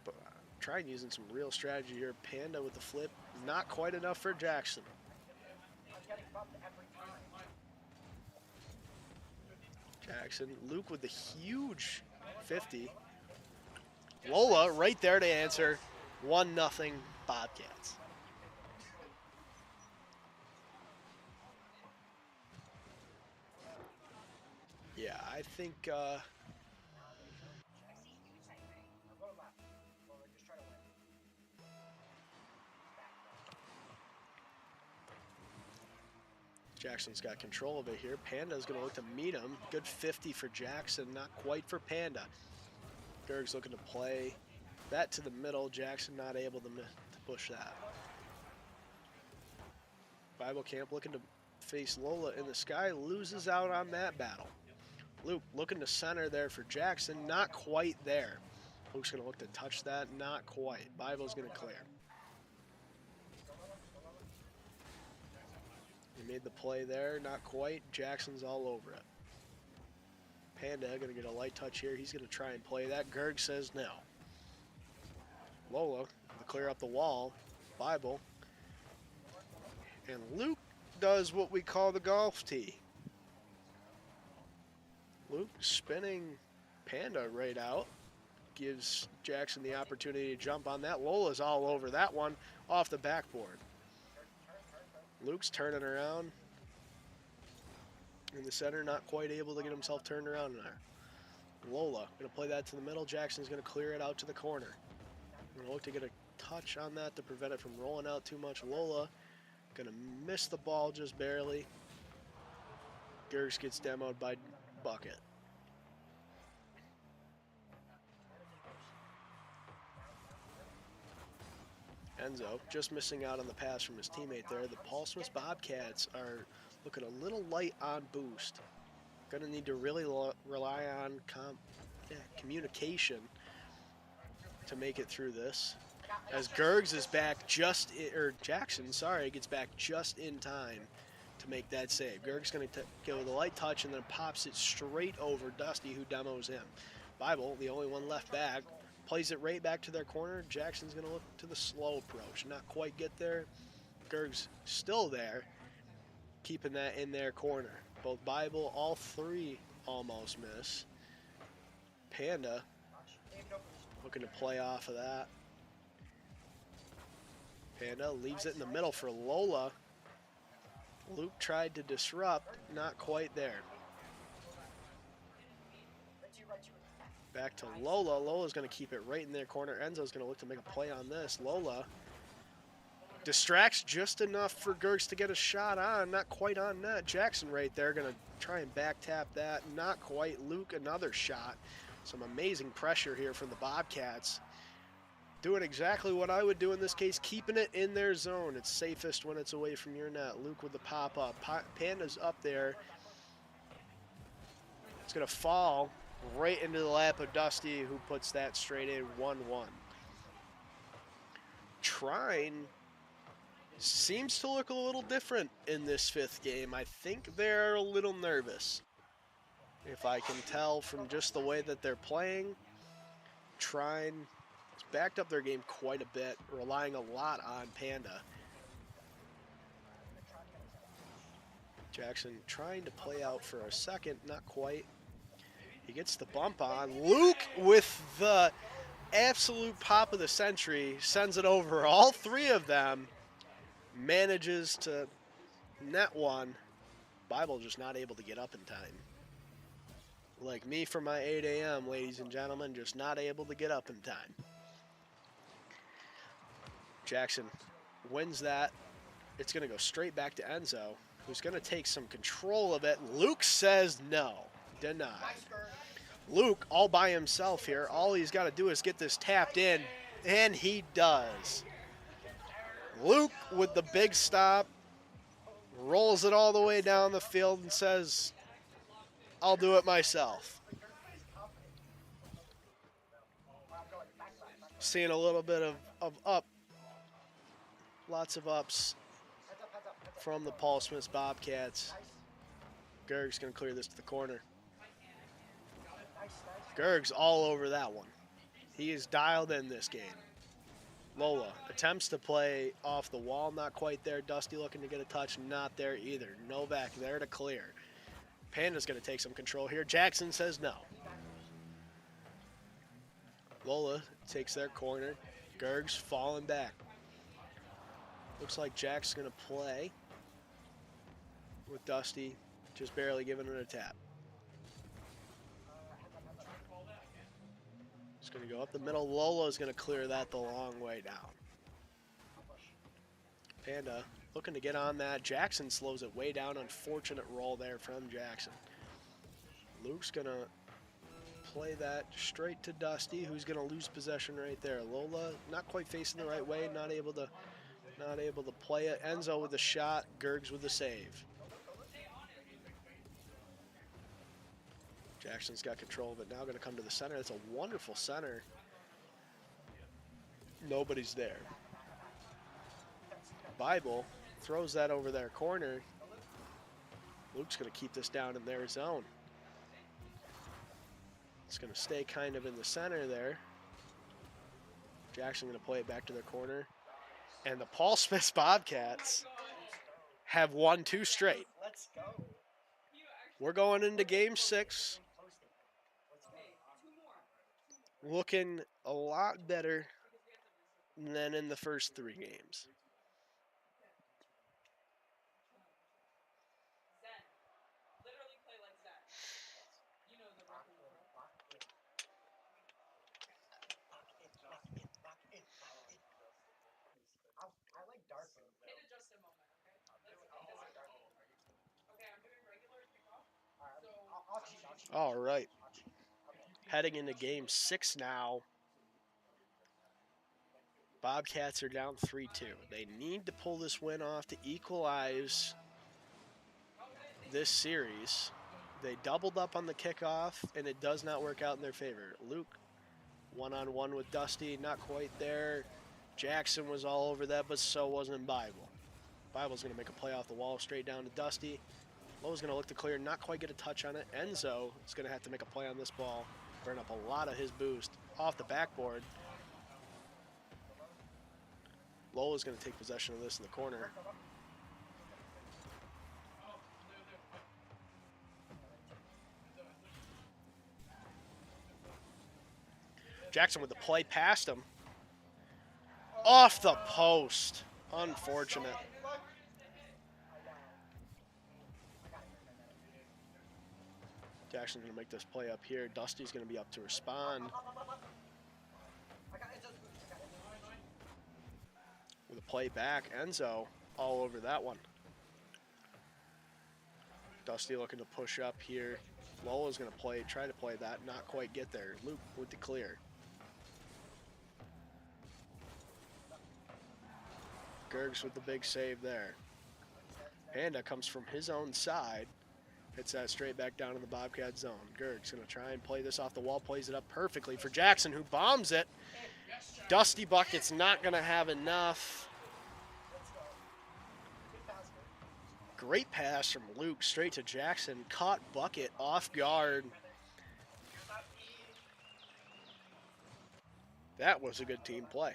But Trine using some real strategy here. Panda with the flip, not quite enough for Jackson. Jackson, Luke with the huge 50. Lola right there to answer. 1-0 Bobcats. Yeah, I think Jackson's got control of it here. Panda's going to look to meet him. Good 50 for Jackson, not quite for Panda. Gerg's looking to play that to the middle. Jackson not able to push that. Bible Camp looking to face Lola in the sky, loses out on that battle. Luke looking to center there for Jackson, not quite there. Luke's going to look to touch that, not quite. Bible's going to clear. He made the play there, not quite. Jackson's all over it. Panda going to get a light touch here. He's going to try and play that. Gerg says no. Lola to clear up the wall. Bible. And Luke does what we call the golf tee. Luke spinning Panda right out. Gives Jackson the opportunity to jump on that. Lola's all over that one off the backboard. Luke's turning around in the center, not quite able to get himself turned around there. Lola going to play that to the middle. Jackson's going to clear it out to the corner. Going to look to get a touch on that to prevent it from rolling out too much. Lola going to miss the ball just barely. Gergs gets demoed by Bucket. Enzo just missing out on the pass from his teammate there. The PSC Bobcats are looking a little light on boost. Going to need to really rely on communication to make it through this. As Gergs is back Jackson, sorry, gets back just in time to make that save. Gergs going to go with a light touch and then pops it straight over Dusty, who demos him. Bible, the only one left back, plays it right back to their corner. Jackson's going to look to the slow approach. Not quite get there. Gerg's still there, keeping that in their corner. Both Bible, all three almost miss. Panda looking to play off of that. Panda leaves it in the middle for Lola. Luke tried to disrupt, not quite there. Back to Lola. Lola's going to keep it right in their corner. Enzo's going to look to make a play on this. Lola distracts just enough for Gergs to get a shot on. Not quite on net. Jackson right there going to try and back tap that. Not quite. Luke, another shot. Some amazing pressure here from the Bobcats. Doing exactly what I would do in this case, keeping it in their zone. It's safest when it's away from your net. Luke with the pop-up. Panda's up there. It's going to fall right into the lap of Dusty, who puts that straight in 1-1. Trine seems to look a little different in this fifth game. I think they're a little nervous. If I can tell from just the way that they're playing, Trine has backed up their game quite a bit, relying a lot on Panda. Jackson trying to play out for a second, not quite. He gets the bump on. Luke with the absolute pop of the century sends it over. All three of them manages to net one. Bible just not able to get up in time. Like me for my 8 a.m., ladies and gentlemen, just not able to get up in time. Jackson wins that. It's going to go straight back to Enzo, who's going to take some control of it. Luke says no. Denied. Luke all by himself here. All he's got to do is get this tapped in, and he does. Luke with the big stop, rolls it all the way down the field and says, I'll do it myself. Seeing a little bit of up, lots of ups from the PSC Bobcats. Gerg's going to clear this to the corner. Gerg's all over that one. He is dialed in this game. Lola attempts to play off the wall, not quite there. Dusty looking to get a touch, not there either. Jnovak there to clear. Panda's going to take some control here. Jackson says no. Lola takes their corner. Gerg's falling back. Looks like Jack's going to play with Dusty, just barely giving it a tap. It's going to go up the middle. Lola's going to clear that the long way down. Panda looking to get on that. Jackson slows it way down. Unfortunate roll there from Jackson. Luke's going to play that straight to Dusty, who's going to lose possession right there. Lola not quite facing the right way, not able to Not able to play it. Enzo with the shot. Gergs with the save. Jackson's got control of it now. Going to come to the center. That's a wonderful center. Nobody's there. Bible throws that over their corner. Luke's going to keep this down in their zone. It's going to stay kind of in the center there. Jackson going to play it back to their corner. And the Paul Smith's Bobcats have won 2 straight. We're going into game 6. Looking a lot better than in the first 3 games. All right. Heading into game 6 now. Bobcats are down 3-2. They need to pull this win off to equalize this series. They doubled up on the kickoff, and it does not work out in their favor. Luke, one-on-one with Dusty, not quite there. Jackson was all over that, but so wasn't Bible. Bible's going to make a play off the wall straight down to Dusty. Lowe's going to look to clear, not quite get a touch on it. Enzo is going to have to make a play on this ball, burn up a lot of his boost off the backboard. Lola's going to take possession of this in the corner. Jackson with the play past him. Off the post. Unfortunate. Jackson's going to make this play up here. Dusty's going to be up to respond. With a play back, Enzo all over that one. Dusty looking to push up here. Lola's going to try to play that, not quite get there. Luke with the clear. Gergs with the big save there. Panda comes from his own side. Hits that straight back down in the Bobcat zone. Gergs going to try and play this off the wall. Plays it up perfectly for Jackson, who bombs it. Dusty Bucket's not going to have enough. Great pass from Luke straight to Jackson. Caught Bucket off guard. That was a good team play.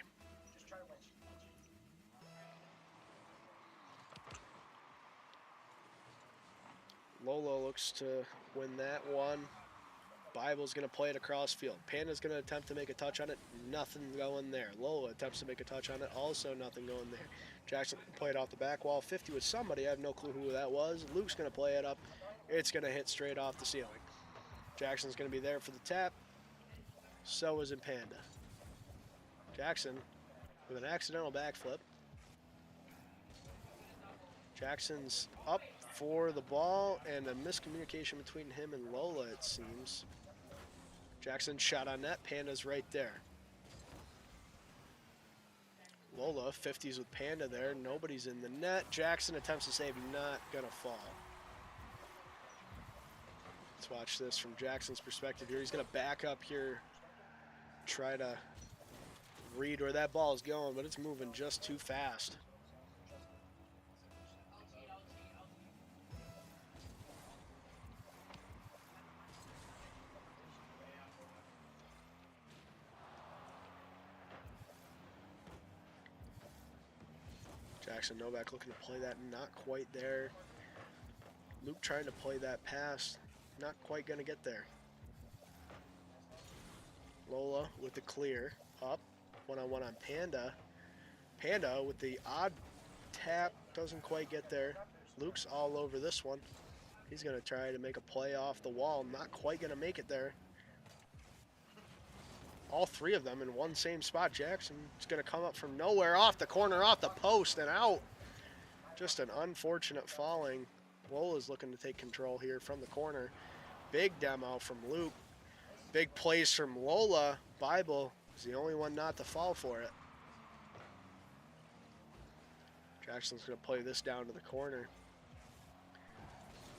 Lolo looks to win that one. Bible's going to play it across field. Panda's going to attempt to make a touch on it. Nothing going there. Lola attempts to make a touch on it. Also nothing going there. Jackson play it off the back wall. 50 with somebody. I have no clue who that was. Luke's going to play it up. It's going to hit straight off the ceiling. Jackson's going to be there for the tap. So is in Panda. Jackson with an accidental backflip. Jackson's up for the ball, and a miscommunication between him and Lola, it seems. Jackson shot on net. Panda's right there. Lola, 50s with Panda there. Nobody's in the net. Jackson attempts to save, not gonna fall. Let's watch this from Jackson's perspective here. He's gonna back up here, try to read where that ball is going, but it's moving just too fast. Jackson Jnovak looking to play that, not quite there. Luke trying to play that pass, not quite going to get there. Lola with the clear, up, one-on-one on Panda. Panda with the odd tap, doesn't quite get there. Luke's all over this one. He's going to try to make a play off the wall, not quite going to make it there. All 3 of them in one same spot. Jackson is going to come up from nowhere, off the corner, off the post, and out. Just an unfortunate falling. Lola's looking to take control here from the corner. Big demo from Luke. Big plays from Lola. Bible is the only one not to fall for it. Jackson's going to play this down to the corner.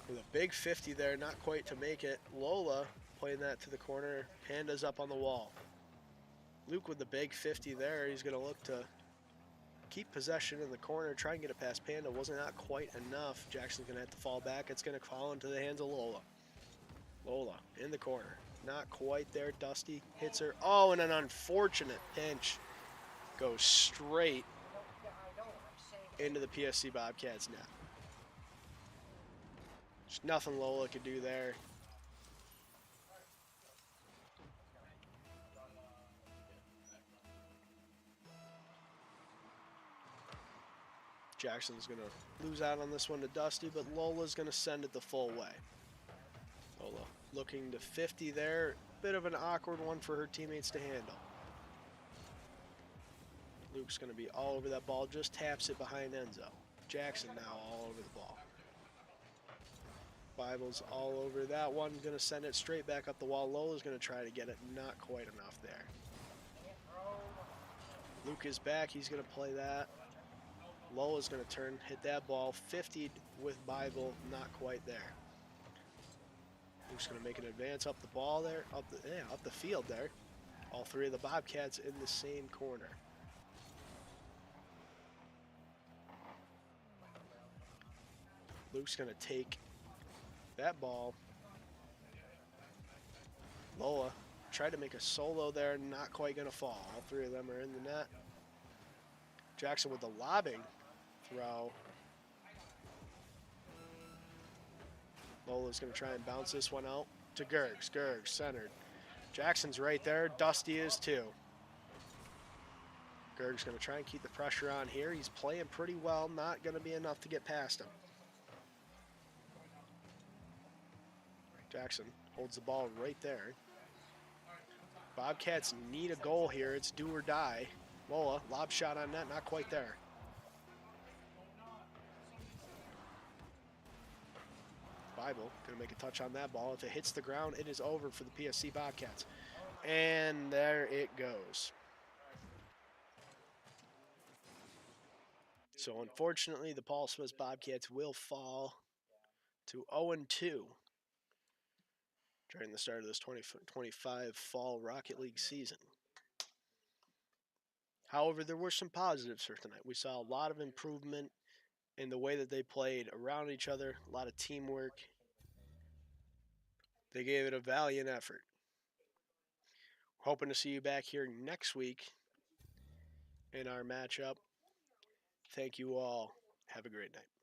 With a big 50 there, not quite to make it. Lola playing that to the corner. Panda's up on the wall. Luke with the big 50 there. He's going to look to keep possession in the corner, try and get it past Panda. Wasn't not quite enough. Jackson's going to have to fall back. It's going to fall into the hands of Lola. Lola in the corner. Not quite there. Dusty hits her. Oh, and an unfortunate pinch goes straight into the PSC Bobcats net. There's nothing Lola could do there. Jackson's going to lose out on this one to Dusty, but Lola's going to send it the full way. Lola looking to 50 there. Bit of an awkward one for her teammates to handle. Luke's going to be all over that ball, just taps it behind Enzo. Jackson now all over the ball. Bible's all over that one, going to send it straight back up the wall. Lola's going to try to get it, not quite enough there. Luke is back, he's going to play that. Lola's going to turn, hit that ball, 50'd with Bible, not quite there. Luke's going to make an advance up the ball there, up the field there. All three of the Bobcats in the same corner. Luke's going to take that ball. Lola tried to make a solo there, not quite going to fall. All three of them are in the net. Jackson with the lobbing throw. Lola's going to try and bounce this one out to Gergs. Gergs centered. Jackson's right there. Dusty is too. Gergs going to try and keep the pressure on here. He's playing pretty well. Not going to be enough to get past him. Jackson holds the ball right there. Bobcats need a goal here. It's do or die. Lola, lob shot on net, not quite there. Bible gonna make a touch on that ball. If it hits the ground, it is over for the PSC Bobcats. And there it goes. So unfortunately, the Paul Smith Bobcats will fall to 0-2 during the start of this 2025 Fall Rocket League season. However, there were some positives for tonight. We saw a lot of improvement in the way that they played around each other, a lot of teamwork. They gave it a valiant effort. Hoping to see you back here next week in our matchup. Thank you all. Have a great night.